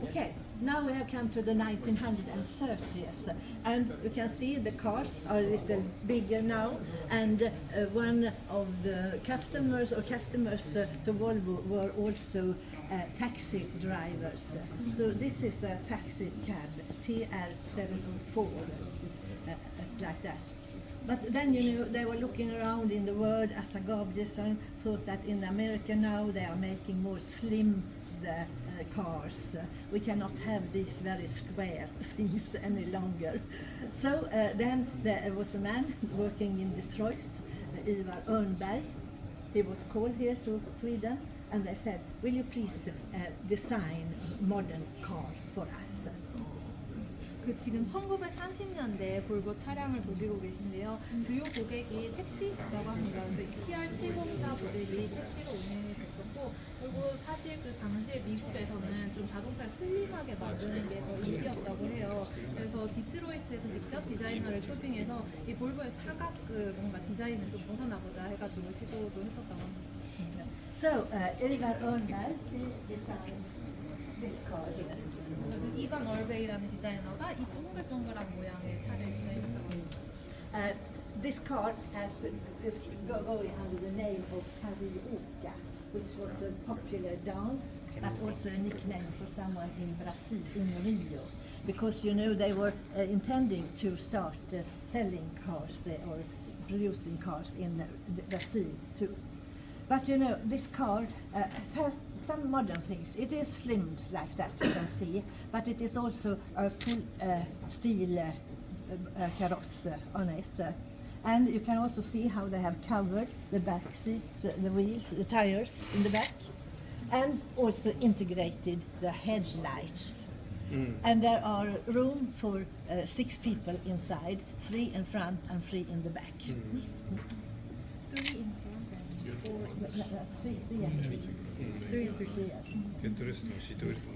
Okay, now we have come to the 1930s, and you can see the cars are a little bigger now, and one of the customers to Volvo were also taxi drivers. So this is a taxi cab, TR704, like that. But then, they were looking around in the world. Assa Gabrielsson thought that in America now they are making more slim cars. We cannot have these very square things any longer. So then there was a man working in Detroit, Ivar Örnberg. He was called here to Sweden, and they said, will you please design a modern car for us? 지금 1930년대 볼보 차량을 보시고 계신데요. 주요 고객이 택시라고 합니다. 그래서 이 TR704 모델이 택시로 운행이 됐었고, 그리고 사실 그 당시에 미국에서는 좀 자동차를 슬림하게 만드는 게 더 인기였다고 해요. 그래서 디트로이트에서 직접 디자이너를 초빙해서 이 볼보의 사각 뭔가 디자인을 좀 벗어나보자 해가지고 시도도 했었다고 합니다. So Ivar Örnberg, he designed this car here. 이반 얼베이라는 디자이너가 이 동글동글한 모양의 차를 디자인했다고 합니다. This car is going under the name of Carioca, which was a popular dance, but also a nickname for someone in Brazil, in Rio, because they were intending to start selling cars or producing cars in Brazil too. But this car has some modern things. It is slimmed like that, you can see, but it is also a full steel carrosse on it. And you can also see how they have covered the back seat, the wheels, the tires in the back, and also integrated the headlights. And there are room for 6 people inside, 3 in front and 3 in the back. 3 in front.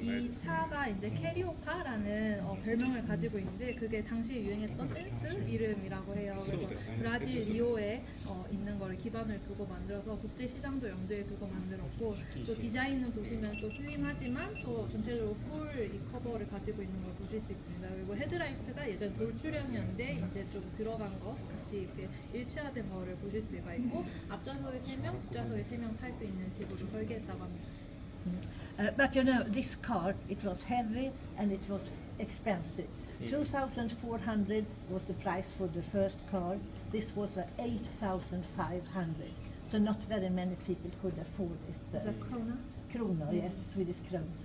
이 차가 이제 캐리오카라는 별명을 가지고 있는데, 그게 당시에 유행했던 댄스 이름이라고 해요. 그래서 브라질 리오에 있는 거를 기반을 두고 만들어서 국제 시장도 염두에 두고 만들었고, 또 디자인은 보시면 또 슬림하지만 또 전체적으로 풀 이 커버를 가지고 있는 걸 보실 수 있습니다. 그리고 헤드라이트가 예전 돌출형이었는데 이제 좀 들어간 거 같이 이렇게 일체화된 거를 보실 수가 있고, 앞좌석에 3명, 뒷좌석에 3명 탈 수 있는 식으로 설계했다고 합니다. But this car, it was heavy and it was expensive. 2,400 was the price for the first car. This was 8,500. So not very many people could afford it. Is that krona? Kronor, yes, Swedish crowns.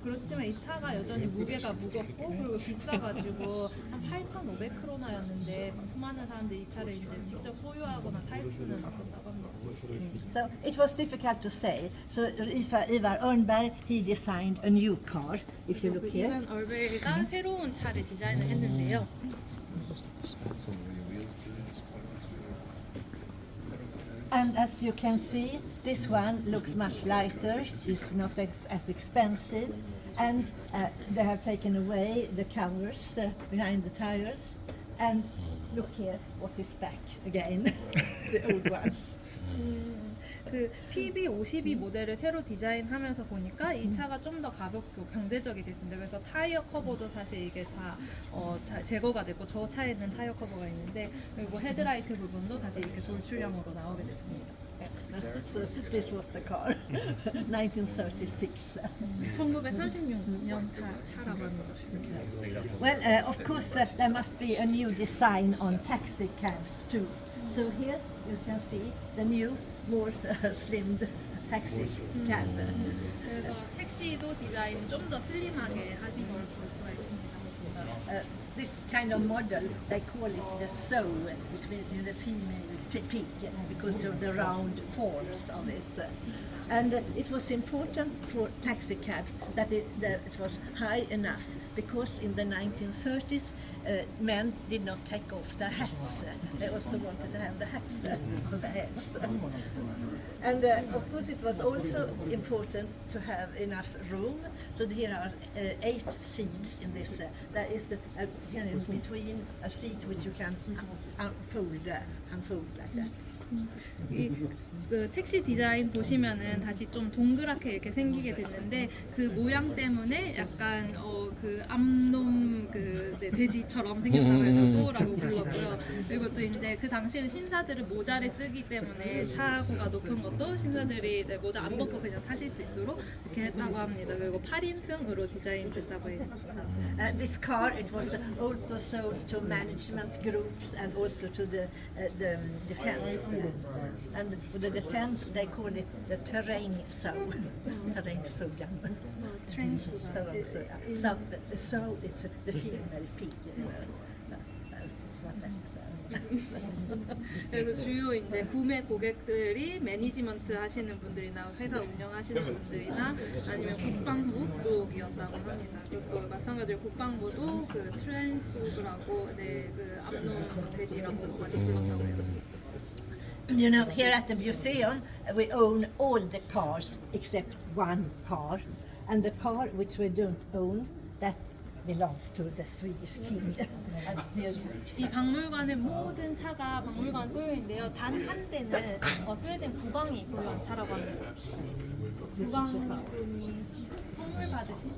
그렇지만 이 차가 여전히 무게가 무겁고 그리고 비싸가지고 한 8,500크로나였는데 수많은 사람들이 이 차를 이제 직접 소유하거나 살 수는 없었다고 합니다. So it was difficult to say. So Ivar Örnberg, he designed a new car. If you look here. 이반 얼베이가 새로운 차를 디자인을 했는데요. And as you can see, this one looks much lighter, it's not as expensive, and they have taken away the covers behind the tires, and look here, what is back again, the old ones. 그 PB52 모델을 새로 디자인하면서 보니까 이 차가 좀 더 가볍고 경제적이 됐습니다. 그래서 타이어 커버도 사실 이게 다 제거가 됐고, 저 차에는 타이어 커버가 있는데, 그리고 헤드라이트 부분도 다시 이렇게 돌출형으로 나오게 됐습니다. So this was the car, 1936. 1936년 차라고 합니다. Well, of course, there must be a new design on taxi cabs too. So here you can see the new, more slimmed taxi cab. 그래서 택시도 디자인 좀 더 슬림하게 하신 걸 볼 수가 있습니다. This kind of model, they call it the soul, which means the female pig, because of the round forms of it. And it was important for taxi cabs that it was high enough, because in the 1930s men did not take off their hats. They also wanted to have the hats on their heads. And of course it was also important to have enough room. So here are 8 seats in this. There is here in between a seat which you can unfold like that. 그 택시 디자인 보시면은 다시 좀 동그랗게 이렇게 생기게 됐는데 그 모양 때문에 약간 그 암놈 돼지처럼 생겼다고 해서 소라고 불렀고요. 그리고 또 이제 그 당시에는 신사들은 모자를 쓰기 때문에 차고가 높은 것도 신사들이 모자 안 벗고 그냥 타실 수 있도록 이렇게 했다고 합니다. 그리고 8인승으로 디자인됐다고 해요. This car, it was also sold to management groups and also to the defense. And for the defense, they call it the terrängzoo. Terrängzoogan. So it's the female pig. It's not necessary. 그래서 주요 이제 구매 고객들이 매니지먼트 하시는 분들이나 회사 운영하시는 분들이나 아니면 국방부 쪽이었다고 합니다. 그것도 마찬가지로 국방부도 그 트랜스라고 그 암놈 돼지라고 많이 불렀다고 해요. You know, here at the museum, we own all the cars except one car, and the car which we don't own, that belongs to the Swedish king. 이 박물관의 모든 차가 박물관 소유인데요. 단 한 대는 스웨덴 국왕이 소유한 차라고 합니다. 국왕분이 선물 받으신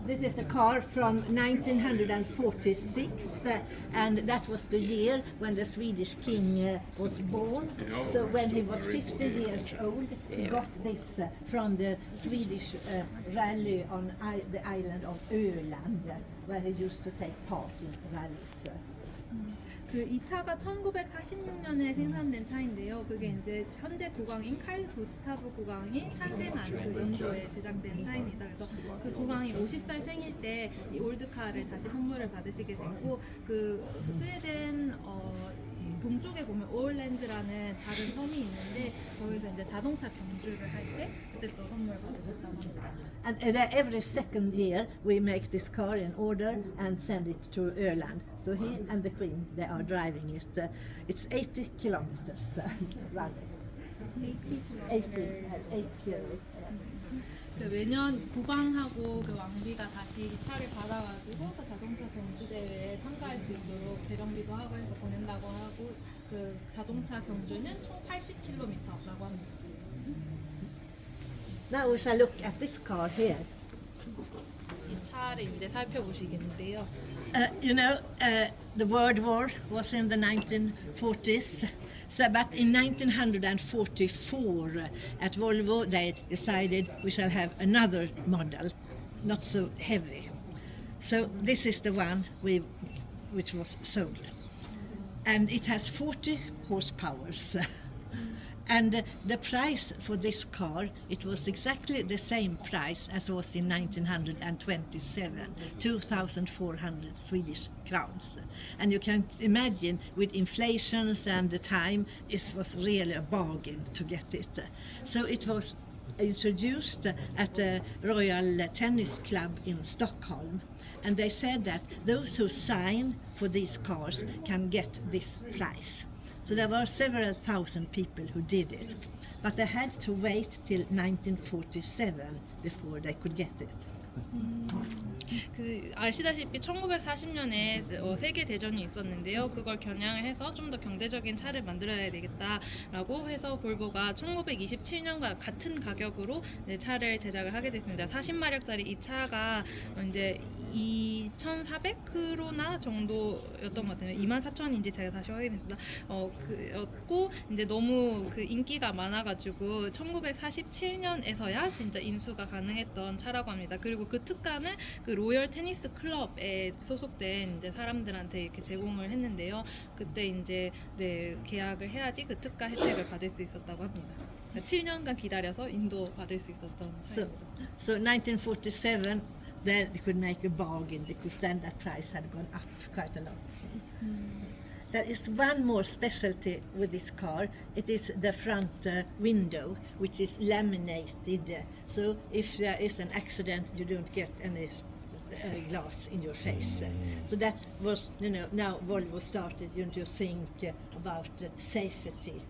This is a car from 1946, and that was the year when the Swedish king was born. So when he was 50 years old, he got this from the Swedish rally on the island of Öland, where he used to take part in rallies. 이 차가 1946년에 생산된 차인데요. 그게 이제 현재 국왕인 칼 구스타브 국왕이 탄생한 그 연도에 제작된 차입니다. 그래서 그 국왕이 50살 생일 때 이 올드카를 다시 선물을 받으시게 됐고, 그 스웨덴 동쪽에 보면 오얼랜드라는 작은 섬이 있는데 거기서 이제 자동차 경주를 할 때 그때 또 선물 받으셨다고 합니다. And every second year we make this car in order and send it to Öland. So he and the Queen, they are driving it. It's 80 kilometers running. 80. 매년 국왕하고 그 왕비가 다시 이 차를 받아가지고 그 자동차 경주 대회에 참가할 수 있도록 재정비도 하고 해서 보낸다고 하고, 그 자동차 경주는 총 80km라고 합니다. Now we shall look at this car here. 이 차를 이제 살펴보시겠는데요. You know, the World War was in the 1940s. So, but in 1944, at Volvo, they decided we shall have another model, not so heavy. So this is the one which was sold, and it has 40 horsepower. And the price for this car, it was exactly the same price as was in 1927, 2,400 Swedish crowns. And you can imagine with inflations and the time, it was really a bargain to get it. So it was introduced at the Royal Tennis Club in Stockholm. And they said that those who sign for these cars can get this prize. So there were several thousand people who did it, but they had to wait till 1947 before they could get it. 그 아시다시피 1940년에 세계 대전이 있었는데요. 그걸 겨냥을 해서 좀 더 경제적인 차를 만들어야 되겠다라고 해서 볼보가 1927년과 같은 가격으로 차를 제작을 하게 됐습니다. 40마력짜리 이 차가 이제 2,400크로나 정도였던 것 같아요. 24,000인지 제가 다시 확인했습니다. 그였고 이제 너무 그 인기가 많아가지고 1947년에서야 진짜 인수가 가능했던 차라고 합니다. 그리고 그 특가는 그 로열 테니스 클럽에 소속된 이제 사람들한테 이렇게 제공을 했는데요. 그때 이제 계약을 해야지 그 특가 혜택을 받을 수 있었다고 합니다. 그러니까 7년간 기다려서 인도 받을 수 있었던 차입니다. So 1947, then they could make a bargain because then that price had gone up quite a lot. There is one more specialty with this car. It is the front window, which is laminated. So if there is an accident, you don't get any glass in your face. So that was, now Volvo started to think about safety.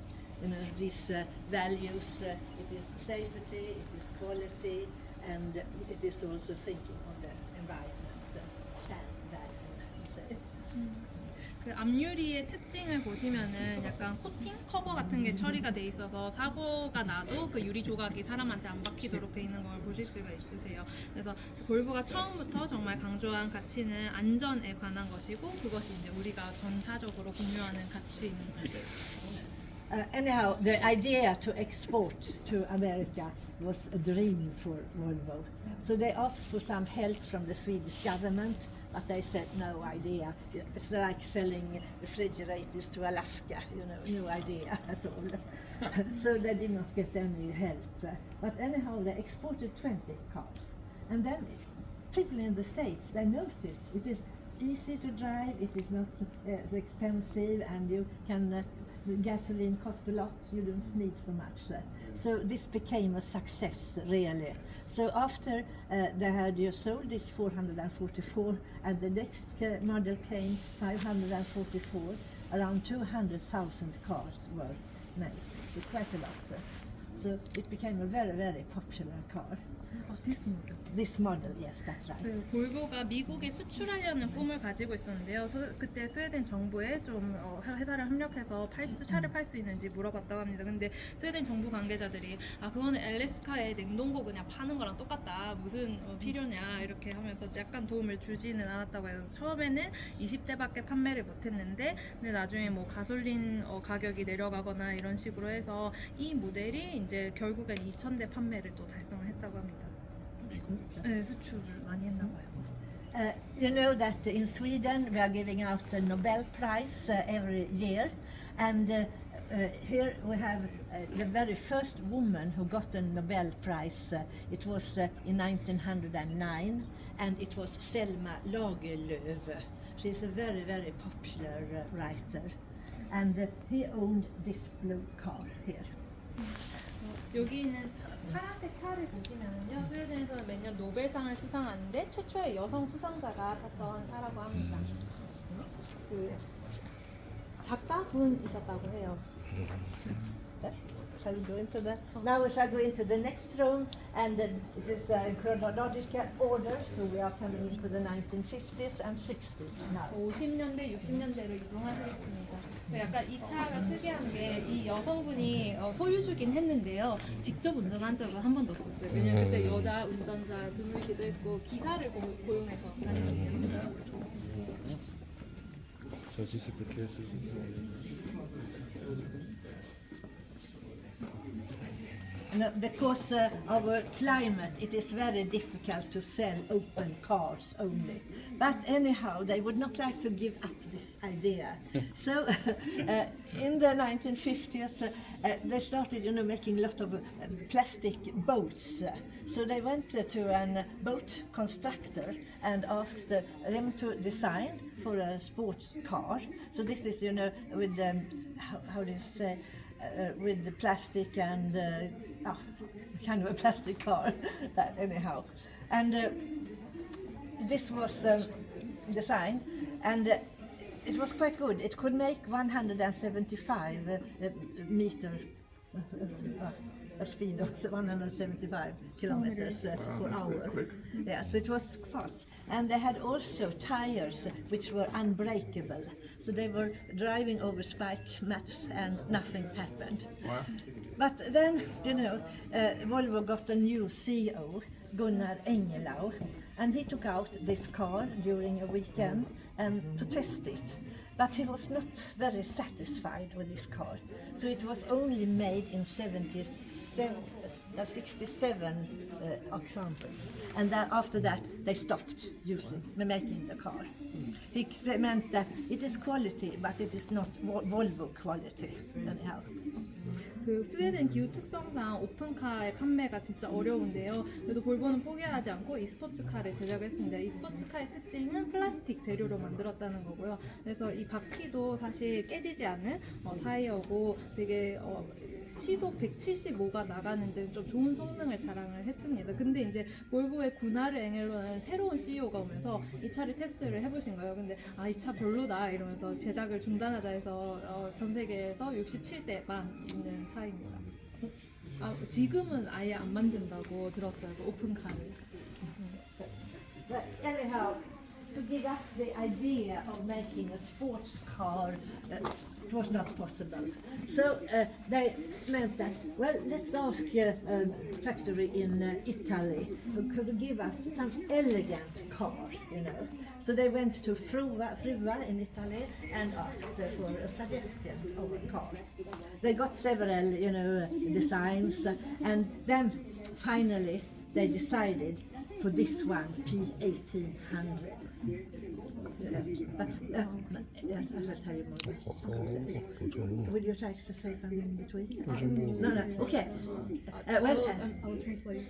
These values, it is safety, it is quality, and it is also thinking on the environment, 그 앞유리의 특징을 보시면은 약간 코팅 커버 같은 게 처리가 돼 있어서 사고가 나도 그 유리 조각이 사람한테 안 박히도록 돼 있는 걸 보실 수가 있으세요. 그래서 볼보가 처음부터 정말 강조한 가치는 안전에 관한 것이고 그것이 이제 우리가 전사적으로 공유하는 가치입니다. Anyhow, the idea to export to America was a dream for Volvo. So they asked for some help from the Swedish government, but they said no idea. It's like selling refrigerators to Alaska, no idea at all. So they did not get any help. But anyhow, they exported 20 cars. And then people in the States, they noticed it is easy to drive, it is not so expensive, and you can gasoline costs a lot, you don't need so much. So this became a success, really. So after they had sold this 444, and the next model came 544, around 200,000 cars were made, so quite a lot. So it became a very, very popular car. This model. This model, yes, that's right. 그 볼보가 미국에 수출하려는 꿈을 가지고 있었는데요. 그때 스웨덴 정부에 좀 회사를 협력해서 차를 팔 수 있는지 물어봤다고 합니다. 근데 스웨덴 정부 관계자들이 그거는 엘래스카에 냉동고 그냥 파는 거랑 똑같다. 무슨 필요냐 이렇게 하면서 약간 도움을 주지는 않았다고 해서 처음에는 20대밖에 판매를 못했는데 근데 나중에 뭐 가솔린 가격이 내려가거나 이런 식으로 해서 이 모델이 이제 결국엔 2,000대 판매를 또 달성을 했다고 합니다. 네, 수출을 많이 했나 봐요. You know that in Sweden we are giving out a Nobel Prize every year, and here we have the very first woman who got a Nobel Prize. It was in 1909, and it was Selma Lagerlöf. She's a very, very popular writer, and he owned this blue car here. 여기는 파란색 차를 보시면은요, 스웨덴에서는 매년 노벨상을 수상하는데 최초의 여성 수상자가 탔던 차라고 합니다. 그 작가분이셨다고 해요. Shall we go into the? Now we shall go into the next room, and it is chronological order. So we are coming into the 1950s and 60s now. 50년대, 60년대로 이동하시겠습니다. 약간 이 차가 특이한 게 이 여성분이 소유주긴 했는데요. 직접 운전한 적은 한 번도 없었어요. 왜냐면 그때 여자 운전자 드물기도 했고 기사를 고용해서 다녔거든요. Ça aussi c'est pour quelle saison? Because our climate, it is very difficult to sell open cars only. But anyhow, they would not like to give up this idea. So in the 1950s, they started, making a lot of plastic boats. So they went to a boat constructor and asked them to design for a sports car. So this is, with how do you say? With the plastic and kind of a plastic car, but anyhow. And this was designed, and it was quite good. It could make 175 meter a speed of 175 kilometers per hour. Yeah, so it was fast. And they had also tires which were unbreakable. So they were driving over spike mats and nothing happened. Wow. But then, Volvo got a new CEO, Gunnar Engelau, and he took out this car during a weekend and to test it. But he was not very satisfied with this car. So it was only made in 67 examples. And after that, they stopped making the car. He meant that it is quality, but it is not Volvo quality, anyhow. 그 스웨덴 기후 특성상 오픈카의 판매가 진짜 어려운데요. 그래도 볼보는 포기하지 않고 이 스포츠카를 제작했습니다. 이 스포츠카의 특징은 플라스틱 재료로 만들었다는 거고요. 그래서 이 바퀴도 사실 깨지지 않는 타이어고 되게 시속 175가 나가는 등 좀 좋은 성능을 자랑을 했습니다. 근데 이제 볼보의 구나르 엥헬로는 새로운 CEO가 오면서 이 차를 테스트를 해보신 거예요. 근데 이 차 별로다 이러면서 제작을 중단하자 해서 전 세계에서 67대만 있는 차입니다. 지금은 아예 안 만든다고 들었어요. 그 오픈카를. But anyhow, to give up the idea of making a sports car, it was not possible. So they meant that, well, let's ask a factory in Italy who could give us some elegant car, you know. So they went to Fruva in Italy and asked for suggestions of a car. They got several, you know, designs, and then finally they decided for this one, P1800. Yes, but yes, I will tell you more. Would you like to say something in between? No, okay. Well, I will translate.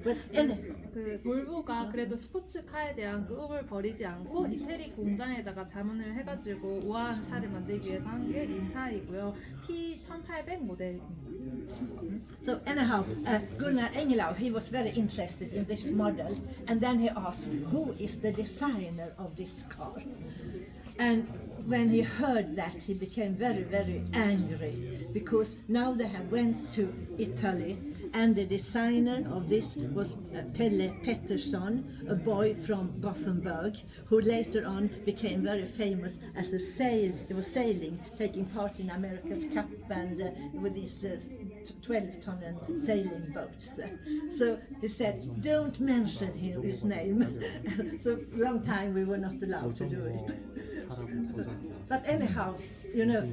well, anyway. 그 볼보가 그래도 스포츠카에 대한 그 꿈을 버리지 않고 이태리 공장에다가 자문을 해가지고 우아한 차를 만들기 위해서 한 게 이 차이고요. P1800 모델입니다. So anyhow, Gunnar Engelau, he was very interested in this model, and then he asked, who is the designer of this car? And when he heard that, he became very, very angry, because now they have went to Italy, and the designer of this was Pelle Pettersson, a boy from Gothenburg, who later on became very famous as a he was sailing, taking part in America's Cup and with these 12-ton sailing boats. So he said, don't mention his name. So long time we were not allowed to do it. But anyhow, you know,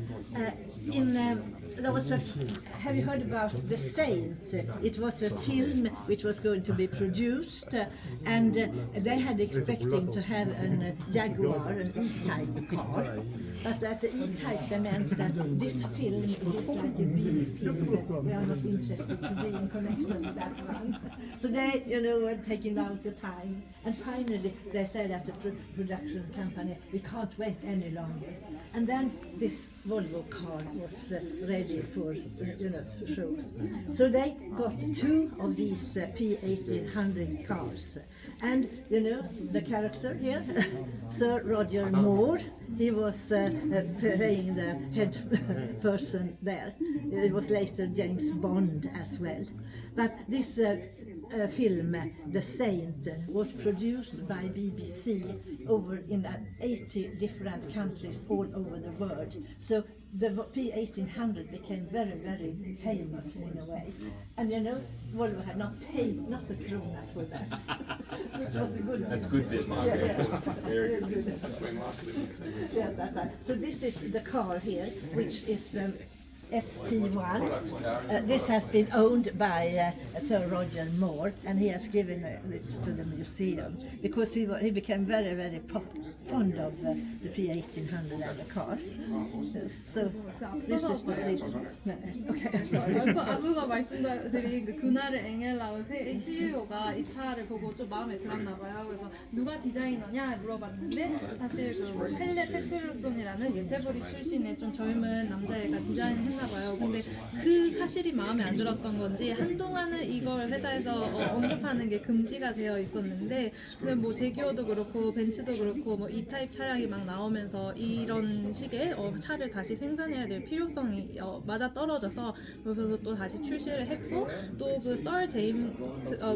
there was have you heard about The Saint? It was a film which was going to be produced, and they had expecting to have a Jaguar, an E-Type car, but at the E-Type they meant that this film is like a B film. We are not interested to be in connection with that one. So they, you know, were taking out the time, and finally they said at the production company, we can't wait any longer. And then this Volvo car was ready for, you know, show. So they got two of these P1800 cars. And, you know, the character here, Sir Roger Moore, he was playing the head person there. It was later James Bond as well. But this film, The Saint, was produced by BBC over in 80 different countries all over the world. So the P1800 became very, very famous in a way. And you know, Volvo had not paid, not a krona for that. So it was a good That's good business. Yeah. Very good business. That's why marketing. Yeah, that's right. So this is the car here, which is ST1. This has been owned by Sir Roger Moore, and he has given it to the museum because he became very, very fond of the P1800 and the car. So this is the okay, sorry. 앞서서 말씀드린 그 그나르 엥헬라우 CEO가 이 차를 보고 좀 마음에 들었나 봐요. 그래서 누가 디자이너냐 물어봤는데 사실 그 펠레 페트루손이라는 예테보리 출신의 좀 젊은 남자애가 디자인했나 봐요. 근데 그 사실이 마음에 안 들었던 건지 한동안은 이걸 회사에서 언급하는 게 금지가 되어 있었는데, 근데 뭐 제기어도 그렇고 벤츠도 그렇고 뭐 E-타입 차량이 막 나오면서 이런 식의 차를 다시 생산해야 될 필요성이 맞아 떨어져서 그래서 또 다시 출시를 했고, 또 그 썰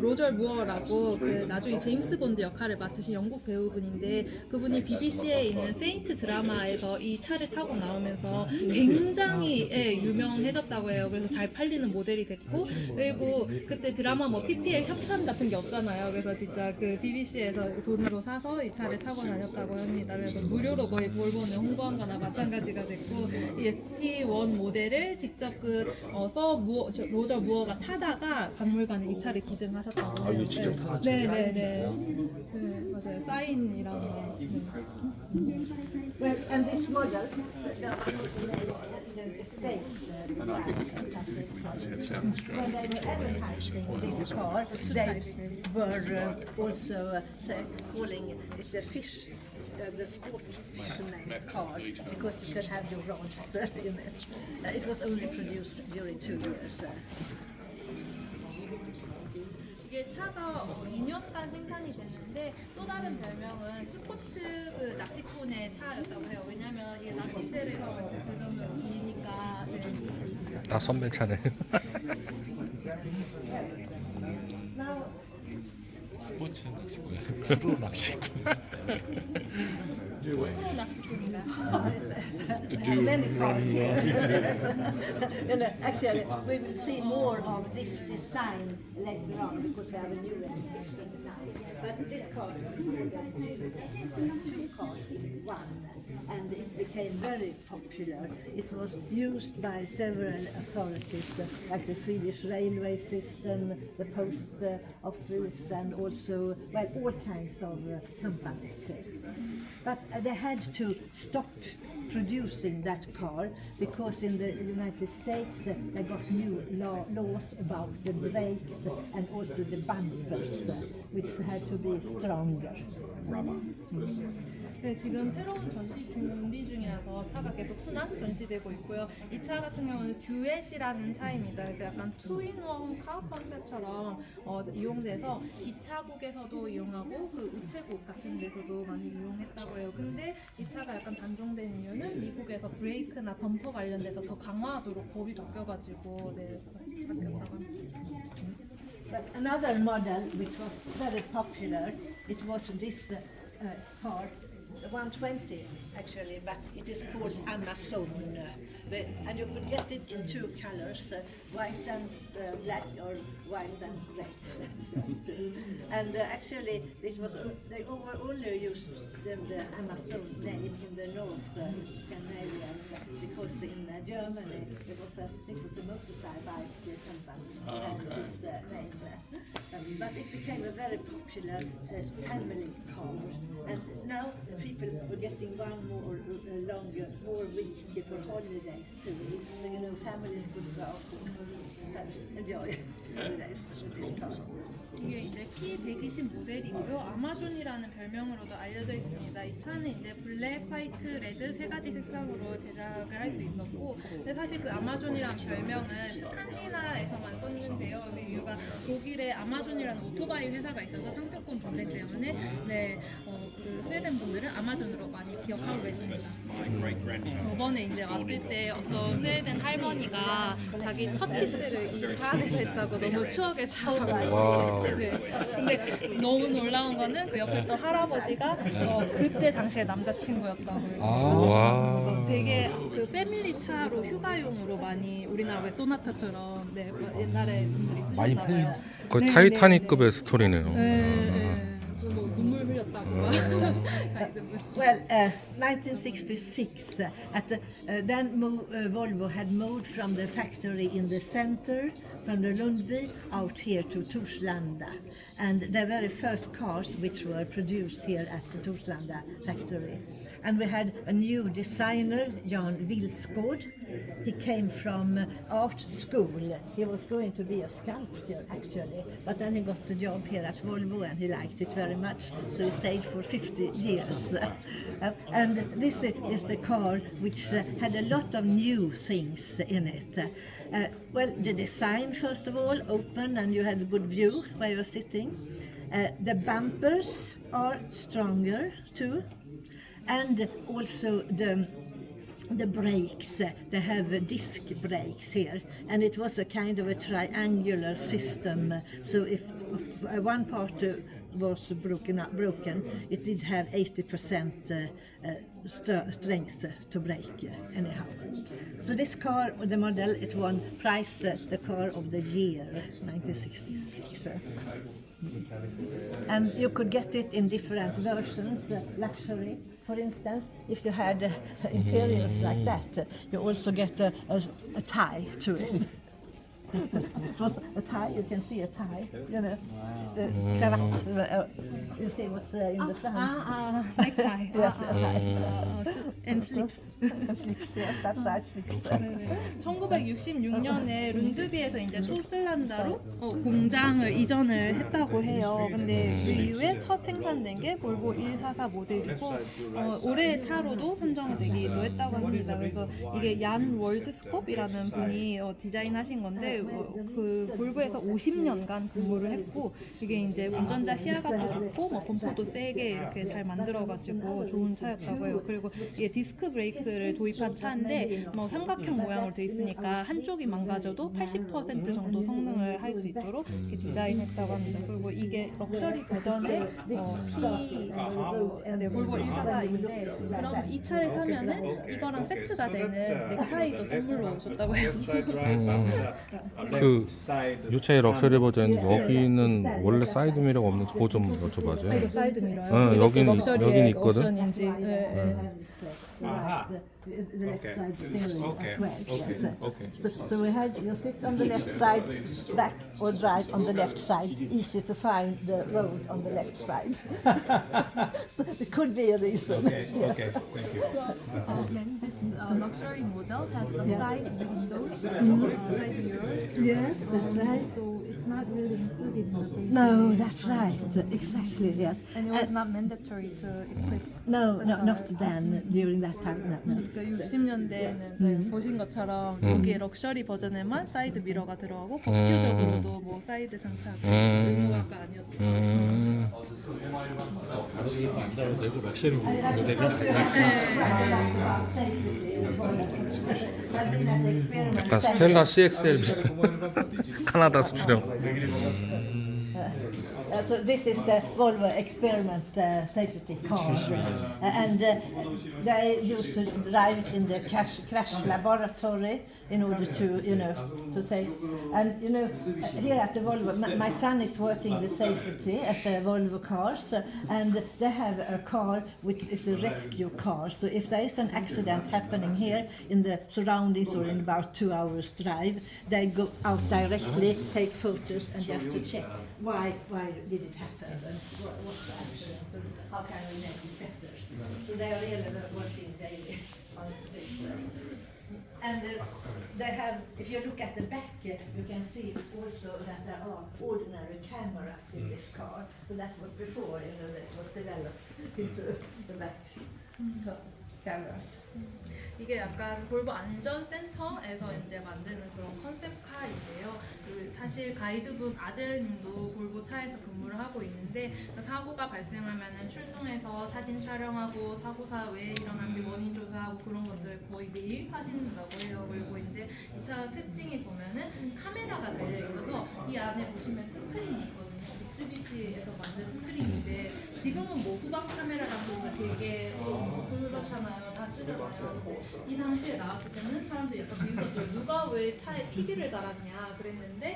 로저 무어라고 그 나중에 제임스 본드 역할을 맡으신 영국 배우분인데, 그분이 BBC에 있는 세인트 드라마에서 이 차를 타고 나오면서 굉장히 유명해졌다고 해요. 그래서 잘 팔리는 모델이 됐고, 그리고 그때 드라마 뭐 PPL 협찬 같은 게 없잖아요. 그래서 진짜 그 BBC에서 돈으로 사서 이 차를 타고 다녔다고 합니다. 그래서 무료로 거의 볼보는 홍보한 거나 마찬가지가 됐고, 이 ST1 모델을 직접 그 로저 무어가 타다가 박물관에 이 차를 기증하셨다고 해요. 이게 직접 타다 네, 맞아요. 사인이랑 Well, and this model, the state And I think it sounds when they were advertising this car, they were also calling it a fish, the sport fisherman car, because you could have the rods in it. It was only produced during 2 years. 이게 차가 2년간 생산이 됐는데, 또 다른 별명은 스포츠 그 낚시꾼의 차였다고 해요. 왜냐면 이게 낚싯대를 넣을 수 있을 정도로 기니까. 다 선배 차네. Now, 스포츠 낚시고요. 프로 낚시고. 프로 낚시꾼인가요? Many cars here. You know, actually, we will see more of this design later on because we have a new exhibition now. But this car was already two cars in one, and it became very popular. It was used by several authorities, like the Swedish railway system, the post office, and also, well, all kinds of companies. But they had to stop producing that car because in the United States they got new laws about the brakes and also the bumpers, which had to be stronger. 네, 지금 새로운 전시 준비 중이라서 차가 계속 순환 전시되고 있고요. 이 차 같은 경우는 듀엣이라는 차입니다. 그래서 약간 투인원 카 컨셉처럼 이용돼서 기차국에서도 이용하고 그 우체국 같은 데서도 많이 이용했다고 해요. 근데 이 차가 약간 단종된 이유는 미국에서 브레이크나 범퍼 관련돼서 더 강화하도록 법이 바뀌어가지고 네, 바뀌었다고 합니다. But another model which was very popular, it was this car, 120 actually, but it is called Amazon, and you could get it in two colors, white and black or white and red. And actually, it was they only used the Amazon name in the North Scandinavia because in Germany it was a motorcycle bike company that had this name. But it became a very popular family car, and now people were getting one more week for holidays too. So you know, families could go out and enjoy holidays with this car. 이게 이제 P120 모델이고요. 아마존이라는 별명으로도 알려져 있습니다. 이 차는 이제 블랙, 화이트, 레드 세 가지 색상으로 제작을 할 수 있었고, 근데 사실 그 아마존이라는 별명은 스칸디나에서만 썼는데요. 그 이유가 독일에 아마존이라는 오토바이 회사가 있어서 상표권 분쟁 때문에 네, 그 스웨덴 분들은 아마존으로 많이 기억하고 계십니다. 저번에 이제 왔을 때 어떤 스웨덴 할머니가 자기 첫 키스를 이 차 안에서 했다고 너무 추억의 차라고. 네. 근데 너무 놀라운 거는 그 옆에 또 할아버지가 그때 당시에 남자친구였다고. 와. 되게 그 패밀리 차로 휴가용으로 많이 우리나라 왜 소나타처럼 네, 옛날에 분들이 많이 쓰셨나 팔린 봐요. 거의 네, 타이타닉급의 스토리네요. 네. 뭐 눈물 흘렸다고. Well, 1966, then Volvo had moved from the factory in the center, from the Lundby, out here to Torslanda. And the very first cars which were produced here at the Torslanda factory. And we had a new designer, Jan Vilsgård. He came from art school. He was going to be a sculptor actually, but then he got the job here at Volvo and he liked it very much, so he stayed for 50 years. And this is the car which had a lot of new things in it. Well, the design first of all, open and you had a good view where you're sitting. The bumpers are stronger too. And also the brakes, they have disc brakes here, and it was a kind of a triangular system. So if one part was broken, it did have 80% strength to brake anyhow. So this car, the model, it won prize the car of the year, 1966. And you could get it in different versions, luxury. For instance, if you had interiors like that, you also get a tie to it. It was a tie, you can see a tie, you know, the cravat, you see what's in the front. necktie. Yes, a tie. And slips. Slips, yes, that's right, slips. 1966년에 룬드비에서 이제 토슬란다로 공장을 이전을 했다고 해요. 근데 그 이후에 첫 생산된 게 볼보 144 모델이고 올해의 차로도 선정되기도 했다고 합니다. 그래서 이게 얀 월드스콥이라는 분이 디자인하신 건데 그 볼보에서 50년간 근무를 했고 이게 이제 운전자 시야각도 좋고 뭐 범퍼도 세게 이렇게 잘 만들어가지고 좋은 차였다고 해요. 그리고 이게 디스크 브레이크를 도입한 차인데 뭐 삼각형 모양으로 돼 있으니까 한쪽이 망가져도 80% 정도 성능을 할 수 있도록 이렇게 디자인했다고 합니다. 그리고 이게 럭셔리 버전의 볼보 144인데 그럼 이 차를 사면은 이거랑 세트가 되는 넥타이도 선물로 줬다고 해요. 그 요 차의 럭셔리 버전 여기는 원래 사이드 미러가 없는지 그거 좀 여쭤봐줘요. 이거 사이드 미러요. 어, 이것도 여기는 럭셔리의 있거든. 옵션인지. The left side steering Okay. as well. Okay. Yes. Okay. So we had you sit on the left side, back or drive on the left side. Easy to find the road on the left side. So it could be a reason. Okay. Okay. Thank you. Then this luxury model has the side windows, side mirror. Yes, that's right. So it's not really included in the basic. No, that's right. Exactly. Yes. And it was not mandatory to equip. No, not then during that time. No. 그러니까 60년대에는 보신 것처럼 여기에 럭셔리 버전에만 사이드 미러가 들어가고 법규적으로도 뭐 사이드 장착 의무가 아니었고 내고 럭셔리 모델이 약간 스텔라 CXL 비슷한 카나다 수출형. So this is the Volvo experiment safety car, and they used to drive it in the crash laboratory in order to, to save. And here at the Volvo, my son is working with safety at the Volvo cars, and they have a car which is a rescue car. So if there is an accident happening here in the surroundings or in about 2 hours drive, they go out directly, take photos, and just to check why did it happen and what's the accident, so how can we make it better. So they are really working daily on this. And they have, if you look at the back, you can see also that there are ordinary cameras in this car. So that was before, it was developed into the back cameras. 이게 약간 볼보 안전센터에서 이제 만드는 그런 컨셉카인데요. 사실 가이드분 아들님도 볼보 차에서 근무를 하고 있는데 사고가 발생하면은 출동해서 사진 촬영하고 사고사 왜 일어난지 원인 조사하고 그런 것들을 거의 매일 하신다고 해요. 그리고 이제 이 차 특징이 보면은 카메라가 달려 있어서 이 안에 보시면 스크린이 있거든요. 미쓰비시에서 만든 스크린인데 지금은 뭐 후방 카메라랑 그런 거 되게 그렇잖아요. 다 쓰잖아요. 이 당시에 나왔을 때는 사람들이 약간 비웃었죠. 누가 왜 차에 TV를 달았냐 그랬는데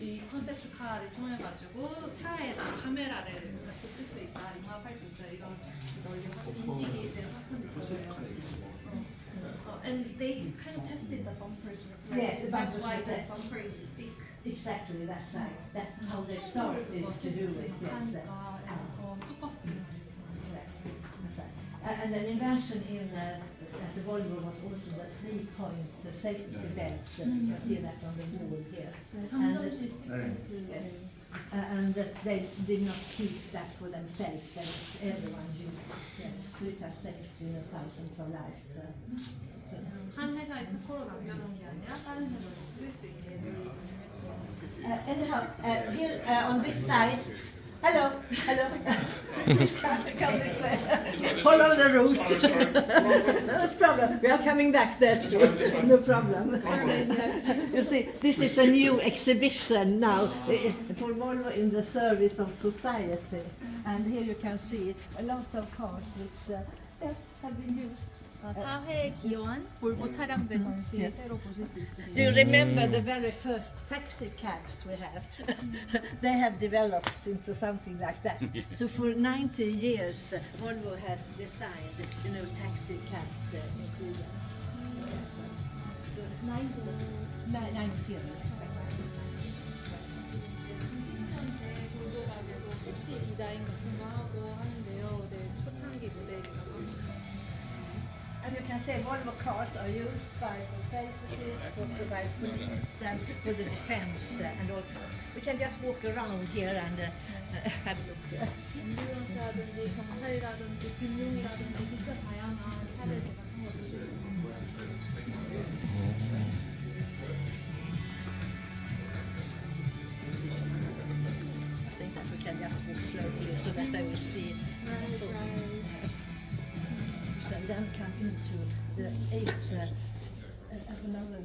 이 컨셉트카를 통해 가지고 차에다 카메라를 같이 쓸 수 있다, 융합할 수 있다 이런 인식이 확산됐어요. And they kind of tested the bumpers. Right? Yes, the That's bumpers why were the there. bumper is thick. Exactly, that's right. That's how they started to do it. Yes. 더 두껍고. And an invention at the Volvo was also the 3-point safety belts. You can see that on the wall here. Yes. And they did not keep that for themselves. Everyone used it. So it has saved thousands of lives. 한 회사의 특허로 남겨놓은 게 아니라 다른 회사로 쓸 수 있게 Anyhow, here on this side. Hello. Please come this way. Follow the route. No problem. We are coming back there too. No problem. You see, this is a new exhibition now for Volvo in the service of society. And here you can see a lot of cars which have been used. 사회에 기여한 볼보 차량들 전시에 새로 보실 수 있으세요. Do you remember the very first taxi cabs we have? They have developed into something like that. So for 90 years, Volvo has designed, taxi cabs in Sweden. So 90. 볼보가 계속 택시 디자인 같은 거 하고 하는데요. 초창기 모델이라고 합니다. And you can say Volvo cars are used for safety, for police, and for the defense and all kinds. We can just walk around here and have a look. 앰뷸런스라든지 경찰이라든지 금융이라든지 진짜 다양한 차를 제작한 거 보실 수 있어요. just walk slowly so that they will see. So then come into the eighth, another